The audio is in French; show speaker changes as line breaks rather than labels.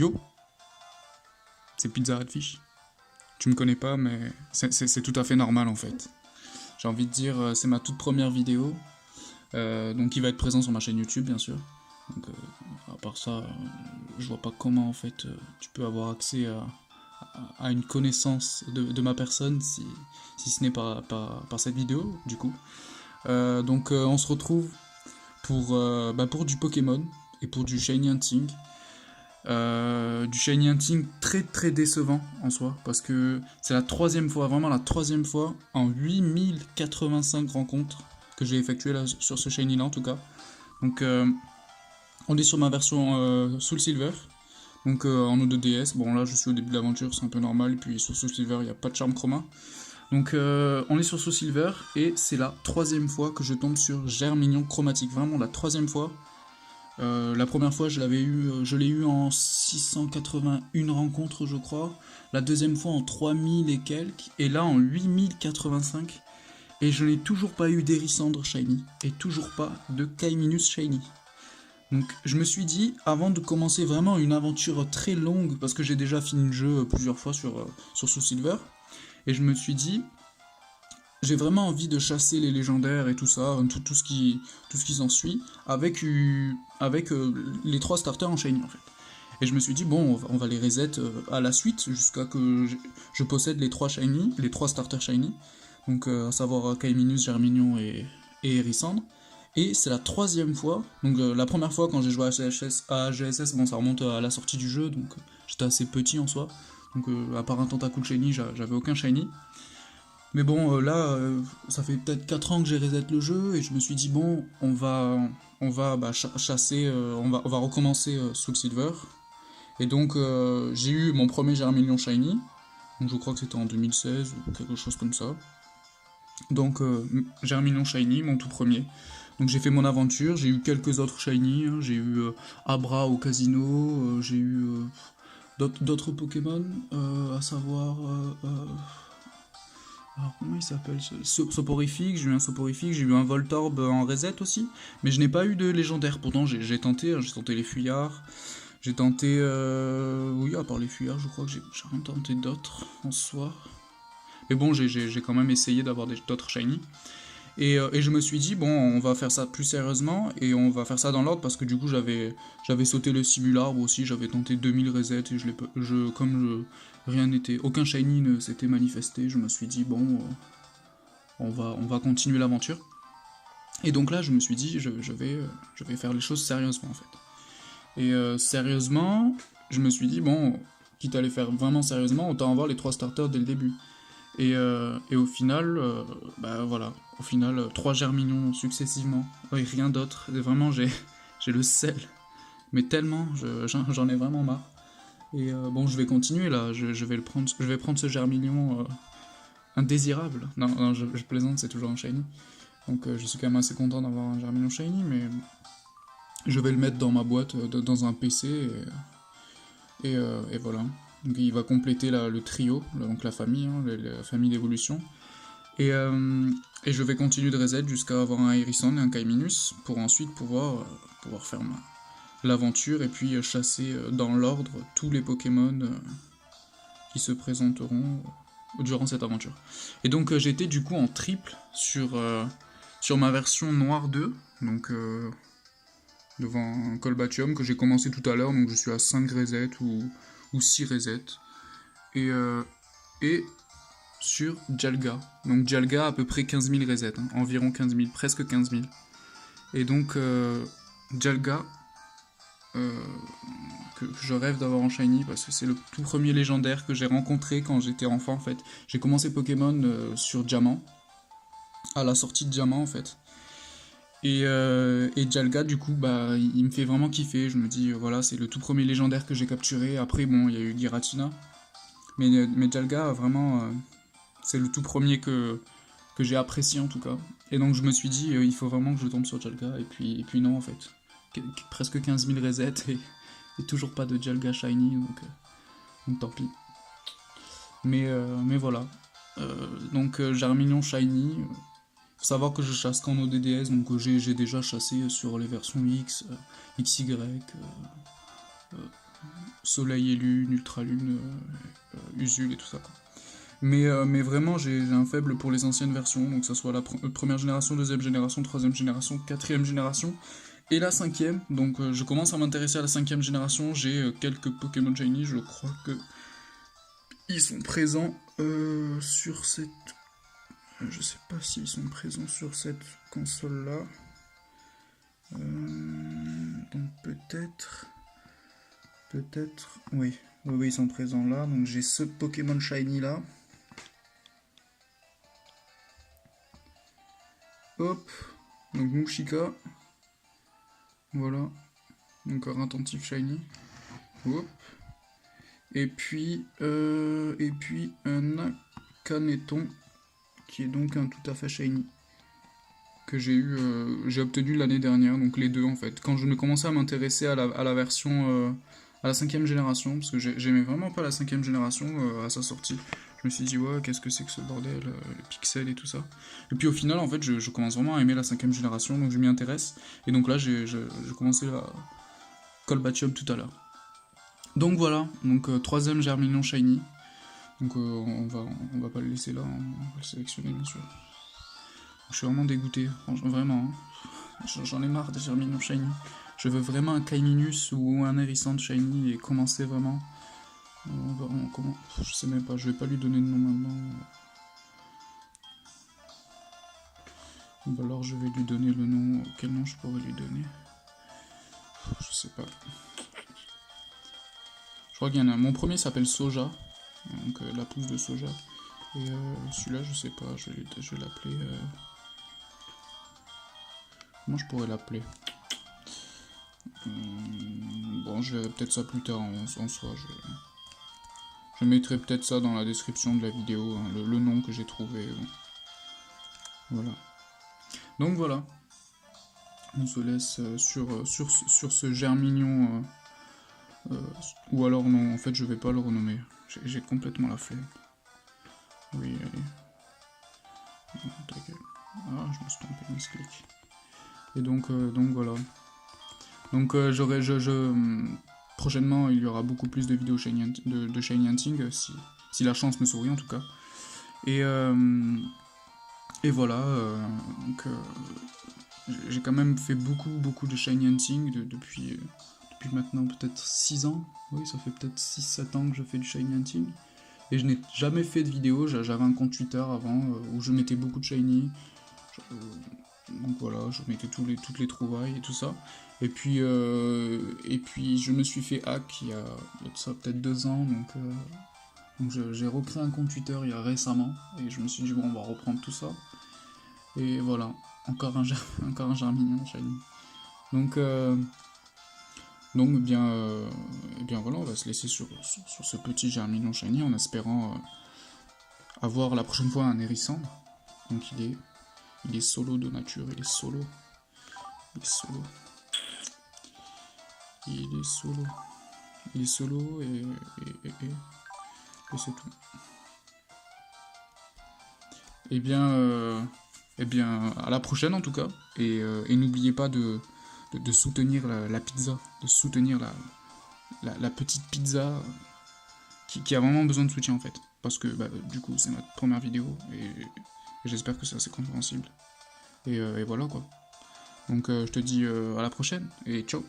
Yo, c'est Pizza Redfish. Tu me connais pas, mais c'est tout à fait normal en fait. J'ai envie de dire, c'est ma toute première vidéo, donc il va être présent sur ma chaîne YouTube bien sûr. Donc à part ça, je vois pas comment en fait tu peux avoir accès à une connaissance de ma personne si ce n'est par cette vidéo du coup. Donc on se retrouve pour du Pokémon et pour du Shiny Hunting. Du Shiny Hunting très très décevant en soi, parce que c'est la troisième fois, vraiment la troisième fois en 8085 rencontres que j'ai effectué là sur ce Shiny là en tout cas. Donc on est sur ma version Soul Silver, donc en O2DS. Bon là je suis au début de l'aventure, c'est un peu normal, et puis sur Soul Silver il n'y a pas de charme chroma. Donc on est sur Soul Silver et c'est la troisième fois que je tombe sur Germignon chromatique, vraiment la troisième fois. La première fois, je l'ai eu en 681 rencontres, je crois. La deuxième fois en 3000 et quelques. Et là en 8085. Et je n'ai toujours pas eu d'Hérisandre Shiny. Et toujours pas de Kaiminus Shiny. Donc je me suis dit, avant de commencer vraiment une aventure très longue, parce que j'ai déjà fini le jeu plusieurs fois sur Soul Silver, et je me suis dit, j'ai vraiment envie de chasser les légendaires et tout ça, tout ce qui s'ensuit, avec les 3 starters en Shiny en fait. Et je me suis dit, bon, on va les reset à la suite, jusqu'à que je possède les 3 Shiny, les 3 starters Shiny, donc à savoir Kaiminus, Germignon et Hérissandre. Et c'est la troisième fois, donc la première fois quand j'ai joué à GSS, bon ça remonte à la sortie du jeu, donc j'étais assez petit en soi, donc à part un Tentacool Shiny, j'avais aucun Shiny. Mais bon, là, ça fait peut-être 4 ans que j'ai reset le jeu, et je me suis dit, bon, on va chasser, on va recommencer Soul Silver. Et donc, j'ai eu mon premier Germignon Shiny, donc je crois que c'était en 2016 ou quelque chose comme ça. Donc, Germignon Shiny, mon tout premier. Donc j'ai fait mon aventure, j'ai eu quelques autres Shiny, hein. J'ai eu Abra au casino, j'ai eu d'autres Pokémon, à savoir... alors comment il s'appelle Soporifique, j'ai eu un Soporifique, j'ai eu un Voltorb en reset aussi, mais je n'ai pas eu de légendaire. Pourtant j'ai tenté, hein, j'ai tenté les fuyards, j'ai tenté... oui, à part les fuyards, je crois que j'ai rien tenté d'autres en soi. Mais bon, j'ai quand même essayé d'avoir d'autres shiny. Et je me suis dit, bon, on va faire ça plus sérieusement, et on va faire ça dans l'ordre, parce que du coup j'avais sauté le simularbre aussi, j'avais tenté 2000 resets, et rien n'était, aucun shiny ne s'était manifesté, je me suis dit, bon, on va continuer l'aventure. Et donc là je me suis dit, je vais faire les choses sérieusement en fait. Et sérieusement, je me suis dit, bon, quitte à les faire vraiment sérieusement, autant avoir les 3 starters dès le début. Et au final, bah voilà, au final, 3 germignons successivement, et rien d'autre. Et vraiment, j'ai le sel, mais tellement, j'en ai vraiment marre. Et bon, je vais continuer là, je vais prendre ce germignon indésirable. Non, je plaisante, c'est toujours un shiny. Donc je suis quand même assez content d'avoir un germignon shiny, mais je vais le mettre dans ma boîte, dans un PC, et voilà. Donc il va compléter le trio, donc la famille, hein, la famille d'évolution. Et je vais continuer de reset jusqu'à avoir un Hérisson et un Kaiminus, pour ensuite pouvoir faire l'aventure, et puis chasser dans l'ordre tous les Pokémon qui se présenteront durant cette aventure. Et donc j'étais du coup en triple sur ma version Noire 2, donc devant un Colbatium que j'ai commencé tout à l'heure, donc je suis à 5 resets ou 6 resets. Et sur Dialga. Donc Dialga à peu près 15 000 resets, hein, environ 15 000, presque 15 000. Et donc Dialga, que je rêve d'avoir en shiny, parce que c'est le tout premier légendaire que j'ai rencontré quand j'étais enfant en fait. J'ai commencé Pokémon sur Diamant, à la sortie de Diamant en fait. Et Dialga, du coup, bah, il me fait vraiment kiffer. Je me dis, voilà, c'est le tout premier légendaire que j'ai capturé. Après, bon, il y a eu Giratina. Mais Dialga, vraiment, c'est le tout premier que j'ai apprécié en tout cas. Et donc, je me suis dit, il faut vraiment que je tombe sur Dialga. Et puis non, en fait. Presque 15 000 resets et toujours pas de Dialga Shiny. Donc tant pis. Mais voilà. Donc, Germignon Shiny. Faut savoir que je chasse qu'en ODDS, donc j'ai déjà chassé sur les versions X, XY, Soleil et Lune, Ultra Lune, Usul et tout ça, quoi. Mais vraiment, j'ai un faible pour les anciennes versions, donc que ce soit la première génération, deuxième génération, troisième génération, quatrième génération, et la cinquième. Donc je commence à m'intéresser à la cinquième génération, j'ai quelques Pokémon Shiny, je crois que ils sont présents sur cette... Je sais pas s'ils sont présents sur cette console-là. Donc peut-être... Oui, ils sont présents là. Donc j'ai ce Pokémon Shiny là. Hop, donc Mushika. Voilà. Donc un attentif Shiny. Hop. Et puis un Akaneton, qui est donc un tout à fait Shiny. Que j'ai obtenu l'année dernière, donc les deux en fait. Quand je ne commençais à m'intéresser à la version... à la cinquième génération, parce que j'aimais vraiment pas la cinquième génération à sa sortie. Je me suis dit, ouais, qu'est-ce que c'est que ce bordel, les pixels et tout ça. Et puis au final, en fait, je commence vraiment à aimer la cinquième génération, donc je m'y intéresse. Et donc là, j'ai commencé la Colbatium tout à l'heure. Donc voilà, donc troisième Germignon Shiny. Donc on va pas le laisser là, on va le sélectionner bien sûr. Je suis vraiment dégoûté, franchement, vraiment. Hein. J'en ai marre des Germignon Shiny. Je veux vraiment un Kaiminus ou un Hérissant Shiny et commencer vraiment. Je sais même pas, je vais pas lui donner de nom maintenant. Ou alors je vais lui donner le nom. Quel nom je pourrais lui donner? Je sais pas. Je crois qu'il y en a. Mon premier s'appelle Soja. Donc la pousse de soja. Et celui-là, je sais pas, je vais l'appeler. Comment je pourrais l'appeler? Bon, je verrai peut-être ça plus tard en soi. Je mettrai peut-être ça dans la description de la vidéo, hein, le nom que j'ai trouvé. Voilà. Donc voilà. On se laisse sur ce Germignon. Ou alors non, en fait je vais pas le renommer. J'ai complètement la flemme. Oui, allez. Non, ta gueule. Ah, je me suis trompé de misclick. Et donc voilà. Donc prochainement il y aura beaucoup plus de vidéos de Shiny Hunting, si la chance me sourit en tout cas. Et voilà, donc j'ai quand même fait beaucoup de Shiny Hunting depuis maintenant peut-être 6 ans. Oui, ça fait peut-être 6-7 ans que je fais du Shiny Hunting. Et je n'ai jamais fait de vidéo, j'avais un compte Twitter avant où je mettais beaucoup de Shiny. Donc voilà, je mettais toutes les trouvailles et tout ça. Et puis je me suis fait hack il y a ça peut-être 2 ans, donc j'ai recréé un compte Twitter il y a récemment, et je me suis dit bon, on va reprendre tout ça. Et voilà, encore un Germignon Shiny. Donc eh bien voilà, on va se laisser sur ce petit Germignon Shiny en espérant avoir la prochaine fois un Hérissant. Donc il est solo de nature, il est solo. Il est solo et c'est tout. Et bien à la prochaine en tout cas. Et n'oubliez pas de soutenir la pizza, de soutenir la petite pizza qui a vraiment besoin de soutien en fait. Parce que du coup c'est ma première vidéo et j'espère que c'est assez compréhensible. Et voilà quoi. Donc je te dis à la prochaine et ciao.